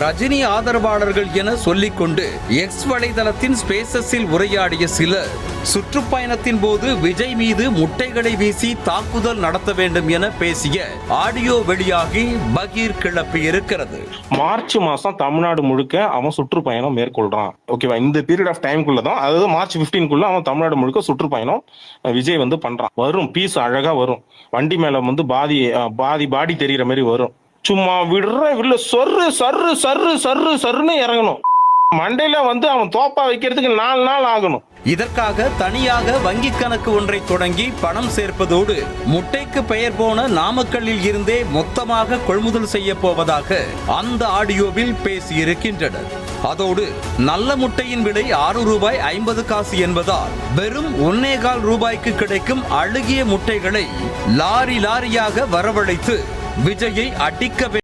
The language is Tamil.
ரஜினி ஆதரவாளர்கள் என சொல்லிக்கொண்டு எக்ஸ் வலைதளத்தின் ஸ்பேசஸில் உரையாடிய சிலர் சுற்றுப்பயணத்தின் போது விஜய் மீது முட்டைகளை வீசி தாக்குதல் நடத்த வேண்டும் என பேசிய ஆடியோ வெளியாகி பகீர் கிளப்பி இருக்கிறது. மார்ச் மாசம் தமிழ்நாடு முழுக்க அவன் சுற்றுப்பயணம் மேற்கொள்றான். ஓகேவா? இந்த பீரியட் ஆஃப் டைம்குள்ள தான், அதாவது மார்ச் 15 அவன் தமிழ்நாடு முழுக்க சுற்றுப்பயணம் விஜய் பண்றான். வரும் பீஸ் அழகா வரும். வண்டி மேல பாதி பாடி தெரிகிற மாதிரி வரும். சும்மா விடுற சொர்ரு சர்ரு சர்ரு சர்ரு சர்ருன்னு இறங்கணும். மண்டையில அவன் தோப்பா வைக்கிறதுக்கு 4 நாள் ஆகணும். இதற்காக தனியாக வங்கி கணக்கு ஒன்றை தொடங்கி பணம் சேர்ப்பதோடு முட்டைக்கு பெயர் போன நாமக்கல்லில் இருந்தே மொத்தமாக கொள்முதல் செய்ய போவதாக அந்த ஆடியோவில் பேசியிருக்கின்றனர். அதோடு நல்ல முட்டையின் விலை ₹6.50 என்பதால் வெறும் 1.25 ரூபாய்க்கு கிடைக்கும் அழுகிய முட்டைகளை லாரியாக வரவழைத்து விஜயை அடிக்க